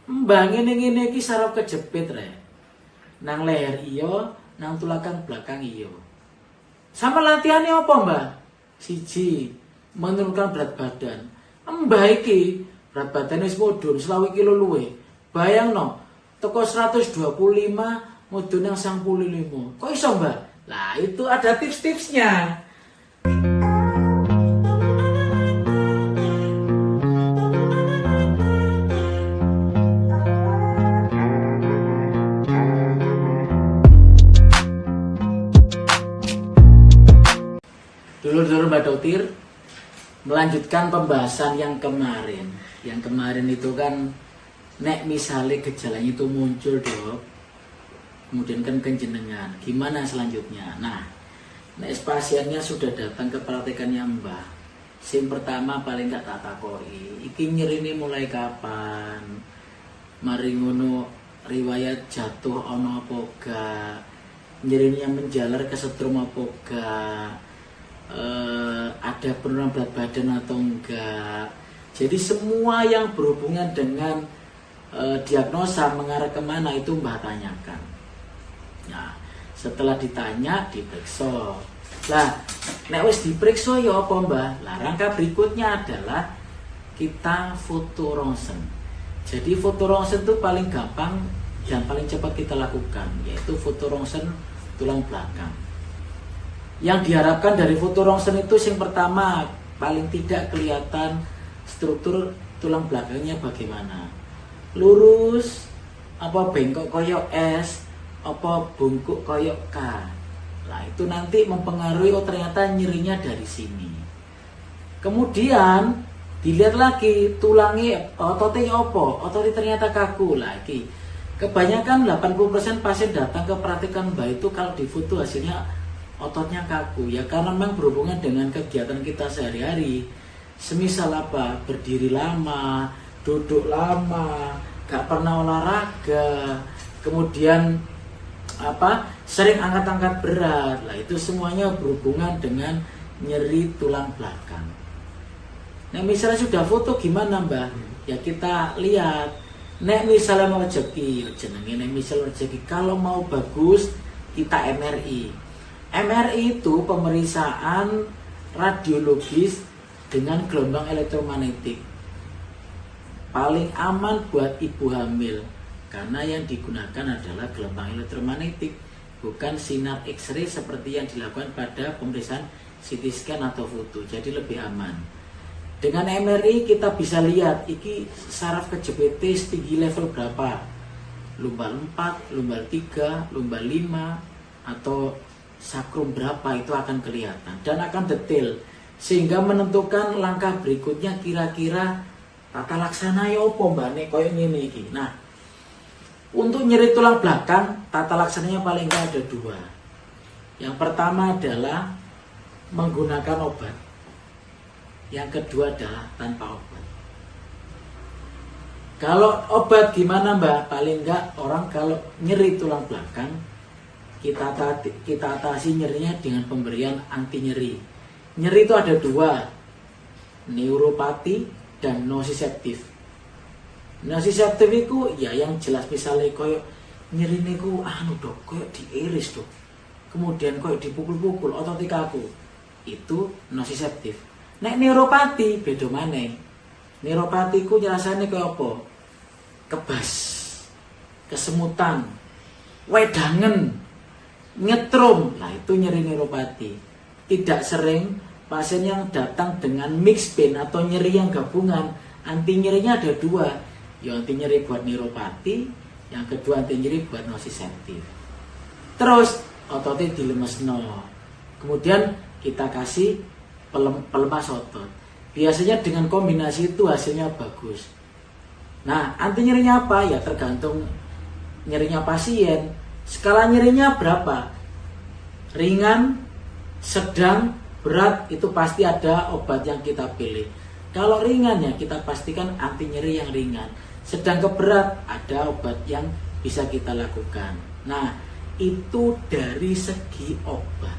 Mbah ngene-ngene iki saraf kejepit rek. Nang leher iyo, nang tulang belakang iyo. Sama latihannya apa, Mbah? Siji, menurunkan berat badan. Mbah iki berat badan wis mudhun 20 kilo luwe. Bayangno, teko 125 mudhun nang 95. Kok iso, Mbah? Lah, itu ada tips-tipsnya. Dulur-dulur Mbak Dokter, melanjutkan pembahasan yang kemarin. Yang kemarin itu kan, nek misalnya gejalanya itu muncul dok, kemudian kan kenjenengan, gimana selanjutnya? Nah, nek pasiennya sudah datang ke praktekannya Mbah, sim pertama paling gak tak takoi, iki nyeri ini mulai kapan? Mari ngono riwayat jatuh ono apa gak? Nyeri yang menjalar ke setrum apa gak? Ada penurunan berat badan atau enggak. Jadi semua yang berhubungan dengan diagnosa mengarah kemana itu Mbah tanyakan. Nah, setelah ditanya diperiksa. Lah, nek wis diperiksa ya apa Mbah? Lah rangka berikutnya adalah kita foto ronsen. Jadi foto ronsen itu paling gampang dan paling cepat kita lakukan, yaitu foto ronsen tulang belakang. Yang diharapkan dari foto ronsen itu yang pertama paling tidak kelihatan struktur tulang belakangnya bagaimana, lurus apa bengkok koyok S, apa bungkuk koyok K. Nah itu nanti mempengaruhi oh ternyata nyerinya dari sini. Kemudian dilihat lagi tulangnya ototnya apa, ototnya ternyata kaku lagi. Kebanyakan 80% pasien datang ke praktikan Mbah itu kalau di foto hasilnya ototnya kaku ya, karena memang berhubungan dengan kegiatan kita sehari-hari. Semisal apa, berdiri lama, duduk lama, gak pernah olahraga, kemudian apa, sering angkat-angkat berat. Lah itu semuanya berhubungan dengan nyeri tulang belakang. Nah misalnya sudah foto gimana Mbah? Ya kita lihat. Nek misalnya mau rezeki, jenenge nek misalnya rezeki, kalau mau bagus kita MRI. MRI itu pemeriksaan radiologis dengan gelombang elektromagnetik. Paling aman buat ibu hamil karena yang digunakan adalah gelombang elektromagnetik, bukan sinar X-ray seperti yang dilakukan pada pemeriksaan CT scan atau foto. Jadi lebih aman. Dengan MRI kita bisa lihat iki saraf kejepit tinggi level berapa. Lumbal 4, lumbal 3, lumbal 5 atau sakrum berapa itu akan kelihatan dan akan detail sehingga menentukan langkah berikutnya kira-kira tata laksana ya opo Mbak nek koyo ngene iki. Nah, untuk nyeri tulang belakang tata laksananya paling enggak ada dua. Yang pertama adalah menggunakan obat. Yang kedua adalah tanpa obat. Kalau obat gimana Mbak? Paling enggak orang kalau nyeri tulang belakang kita atasi nyerinya dengan pemberian anti nyeri. Nyeri itu ada dua, neuropati dan nociceptif. Nociceptif itu ya yang jelas misalnya koyo nyeri niku dok, koyo diiris dok. Kemudian koyo dipukul-pukul otot kaku. Itu nociceptif. Nek neuropati beda maneh. Neuropati ku rasane koyo apa? Kebas, kesemutan, wedangen, nyetrum. Nah itu nyeri neuropati. Tidak sering pasien yang datang dengan mixed pain atau nyeri yang gabungan. Anti nyerinya ada dua, ya anti nyeri buat neuropati, yang kedua anti nyeri buat nociceptif. Terus ototnya dilemesno, kemudian kita kasih pelemas otot. Biasanya dengan kombinasi itu hasilnya bagus. Nah anti nyerinya apa? Ya tergantung nyerinya pasien. Skala nyerinya berapa? Ringan, sedang, berat, itu pasti ada obat yang kita pilih. Kalau ringan ya kita pastikan anti nyeri yang ringan. Sedang ke berat ada obat yang bisa kita lakukan. Nah itu dari segi obat.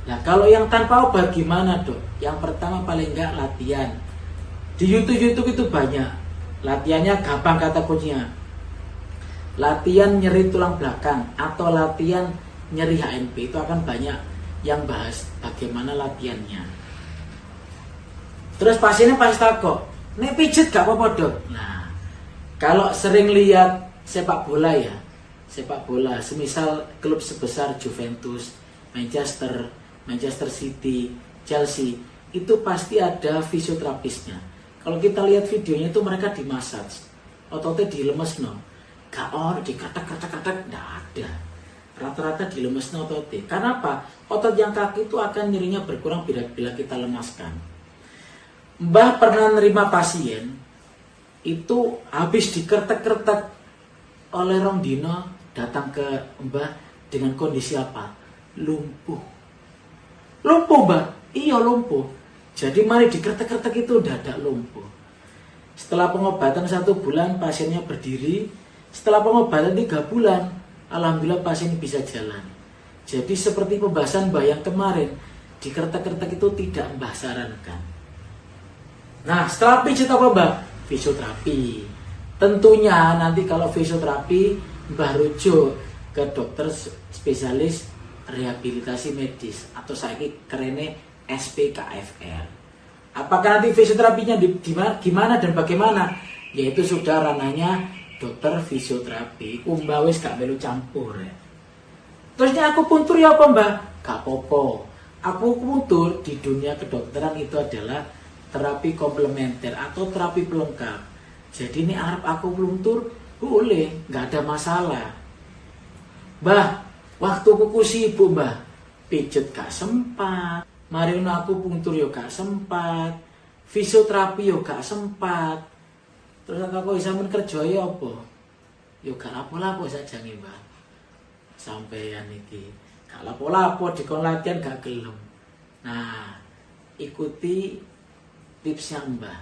Nah kalau yang tanpa obat gimana dok? Yang pertama paling enggak latihan. Di YouTube itu banyak. Latihannya gampang, kata kuncinya. Latihan nyeri tulang belakang atau latihan nyeri HNP, itu akan banyak yang bahas bagaimana latihannya. Terus pasiennya pasti takut, nek pijet gak apa-apa dok. Nah, kalau sering lihat sepak bola ya, sepak bola semisal klub sebesar Juventus, Manchester City, Chelsea, itu pasti ada fisioterapisnya. Kalau kita lihat videonya itu mereka dimasaj, ototnya dilemes no, gak dikatak-katak, nggak ada. Rata-rata dilemes no ototnya. Karena apa? Otot yang kaki itu akan nyerinya berkurang bila kita lemaskan. Mbah pernah nerima pasien itu habis diketek-ketek oleh Rongdino, datang ke Mbah dengan kondisi apa? Lumpuh Mbah, iya lumpuh. Jadi mari diketek-ketek itu dadak lumpuh. Setelah pengobatan 1 bulan pasiennya berdiri. Setelah pengobatan 3 bulan, alhamdulillah pasien bisa jalan. Jadi seperti pembahasan Mbah yang kemarin, diketek-ketek itu tidak Mbah sarankan. Nah, setelah pijat apa Mbah? Fisioterapi. Tentunya nanti kalau fisioterapi Mbah rujuk ke dokter spesialis rehabilitasi medis atau saiki kerene SPKFR. Apakah nanti fisioterapinya gimana dan bagaimana? Yaitu sudah ranahnya dokter fisioterapi. Mbah wis gak melu campur ya. Terusnya aku puntur ya apa Mbah? Gak popo. Aku puntur di dunia kedokteran itu adalah terapi komplementer atau terapi pelengkap. Jadi ini arep aku puntur boleh, nggak ada masalah. Mbah, waktu kuku sibuk Mbah, pijet gak sempat. Mari aku puntur yo gak sempat. Fisioterapi yo gak sempat. Terus aku bisa kerja ya apa? Yo gak lapo-lapo saja nih Mbah. Sampeyan iki gak lapo-lapo dikon latihan gak gelem. Nah, ikuti tipsnya Mbah.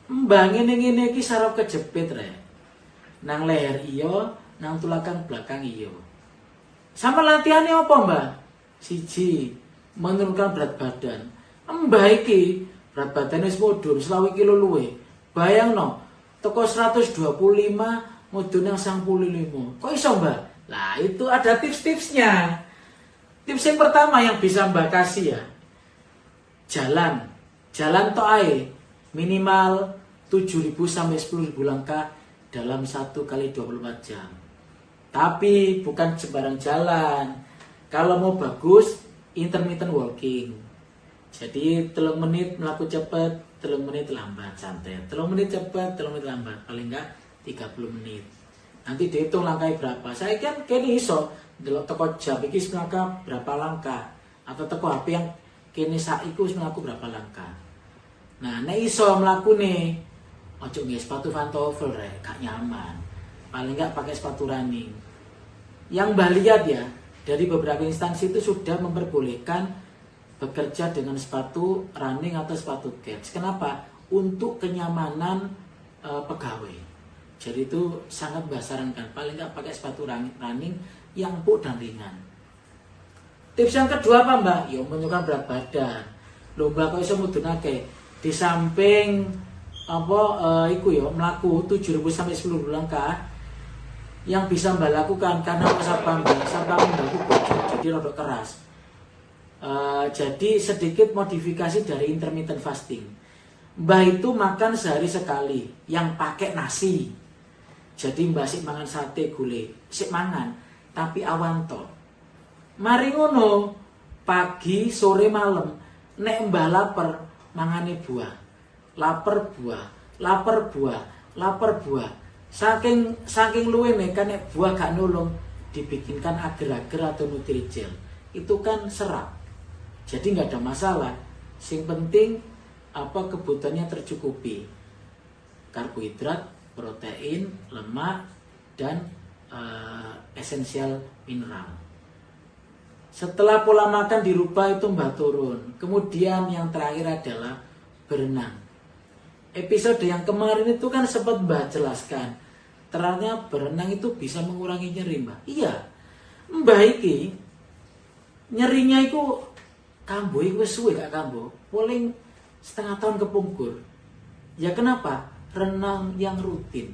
Mbah ngene-ngene iki saraf kejepit rek. Nang leher iyo, nang tulang belakang iyo. Sama latihannya apa Mbah? 1, menurunkan berat badan. Mbah iki berat badannya wis mudhun 20 kilo luwe. Bayangno, teko 125 mudhun yang 95. Kok iso Mbah? Lah itu ada tips-tipsnya. Tips yang pertama yang bisa Mbah kasih ya, jalan tok ae minimal 7.000 sampai 10.000 langkah dalam 1 kali 24 jam. Tapi bukan sembarang jalan. Kalau mau bagus, intermittent walking. Jadi 3 menit melaku cepet, 3 menit lambat santai. 3 menit cepet, 3 menit lambat. Paling enggak 30 menit. Nanti dihitung langkahnya berapa. Saya kan kene iso delok teko jam iki langkah berapa langkah, atau teko HP yang kene saiku wis mlaku berapa langkah. Nah, nek iso mlakune ojo nggih sepatu pantofel rek, gak nyaman. Paling enggak pakai sepatu running. Yang Mbah lihat ya, dari beberapa instansi itu sudah memperbolehkan bekerja dengan sepatu running atau sepatu kets. Kenapa? Untuk kenyamanan pegawai. Jadi itu sangat Mbah sarankan, paling enggak pakai sepatu running yang empuk dan ringan. Tips yang kedua apa Mbah? Ya menurunkan berat badan. Lomba kok iso mudhunake di samping iku ya mlaku 7.000 sampai 10.000 langkah yang bisa Mbah lakukan karena saraf Mbahku bocor jadi rada keras. Jadi sedikit modifikasi dari intermittent fasting. Mbah itu makan sehari sekali yang pakai nasi. Jadi Mbah sik mangan sate gulai, sik mangan tapi awan tok. Mari ngono pagi, sore, malam nek Mbah lapar mangane buah. Lapar buah. Saking luwe kan nek buah gak nulung dibikinkan agar-agar atau nutrijel. Itu kan serat. Jadi nggak ada masalah. Sing penting kebutuhannya tercukupi. Karbohidrat, protein, lemak dan esensial mineral. Setelah pola makan dirubah itu Mbah turun. Kemudian yang terakhir adalah berenang. Episode yang kemarin itu kan sempat Mbah jelaskan. Ternyata berenang itu bisa mengurangi nyeri Mbah. Iya. Mbah iki nyerinya itu kambuh iku wis suwe gak kambuh. Paling setengah tahun kepungkur. Ya kenapa? renang yang rutin.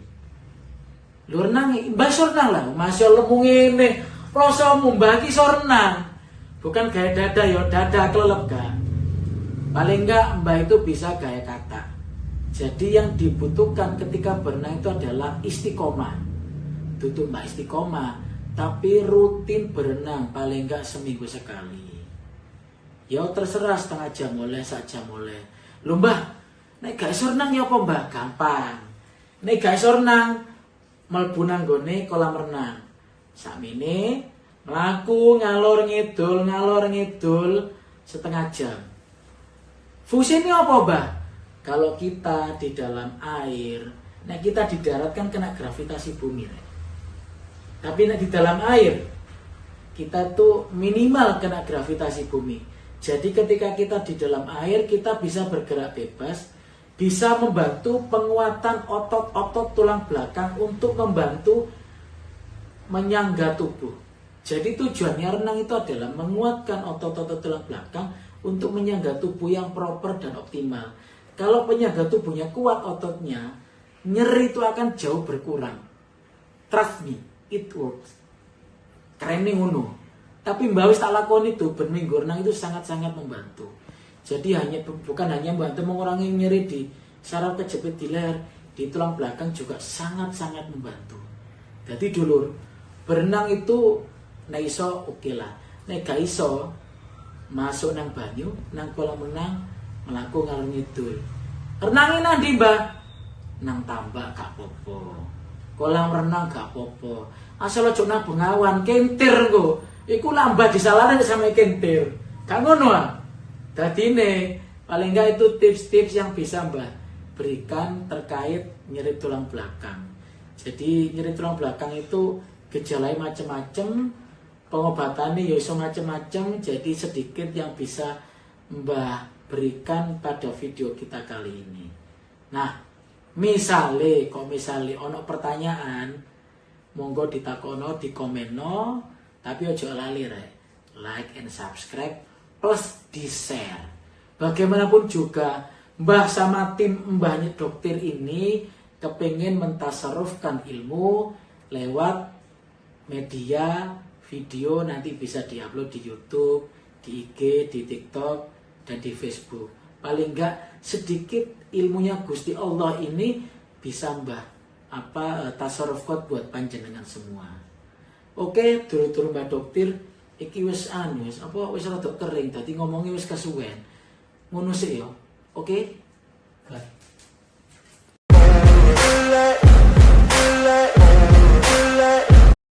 Lho renang, mbah iso renang lah, masya Allah mung ngene. Rasamu mbah iki iso renang. Bukan gaya dada ya, dada kelelep gak. Paling enggak mbah itu bisa gaya kata. Jadi yang dibutuhkan ketika berenang itu adalah istiqomah. Duduk mbak istiqomah, tapi rutin berenang paling enggak seminggu sekali. Ya terserah setengah jam boleh, sak jam boleh. Lho mbah, nek gak iso renang ya apa mbah? Gampang. Nek gak iso renang, mlebu nang gone kolam renang. Sakmene mlaku ngalor ngidul setengah jam. Fungsinya apa, Mbah? Kalau kita di dalam air, nek kita di darat kan kena gravitasi bumi. Tapi nek di dalam air, kita tuh minimal kena gravitasi bumi. Jadi ketika kita di dalam air, kita bisa bergerak bebas, bisa membantu penguatan otot-otot tulang belakang untuk membantu menyangga tubuh. Jadi tujuannya renang itu adalah menguatkan otot-otot tulang belakang untuk menyangga tubuh yang proper dan optimal. Kalau penyangga tubuhnya kuat ototnya, nyeri itu akan jauh berkurang. Trust me, it works. Keren nih ngono. Tapi mbak wis tak lakoni itu, ben minggu renang itu sangat-sangat membantu. Jadi bukan hanya membantu mengurangi nyeri di saraf kejepit di leher, di tulang belakang juga sangat-sangat membantu. Jadi dulur, berenang itu nek iso oke lah. Nek gak iso masuk nang banyu, nang kolam renang, mlaku ngalor ngidul. Renangin nanti mbah, nang tambak gak popo. Kolam renang gak popo. Asal ojo nang Bengawan, kentir kok. Iku lambat disalahne sama kentir. Gak ngono ah. Dadi paling enggak itu tips-tips yang bisa mbah berikan terkait nyeri tulang belakang. Jadi nyeri tulang belakang itu gejalanya macam-macam, pengobatannya ya iso macam-macam. Jadi sedikit yang bisa mbah berikan pada video kita kali ini. Nah, misale ono pertanyaan, monggo ditakono di komeno, tapi ojo lali rek. Like and subscribe plus di share. Bagaimanapun juga mbah sama tim mbahnya dokter ini kepengen mentasarufkan ilmu lewat media video, nanti bisa diupload di YouTube, di IG, di TikTok, dan di Facebook. Paling enggak sedikit ilmunya Gusti Allah ini bisa mbah tasarufkan buat panjenengan semua. Oke, turut-turut mbah dokter iki wis wis rada kering, dadi ngomongnya wis kesuwen. Ngono sih ya. Oke? Bye.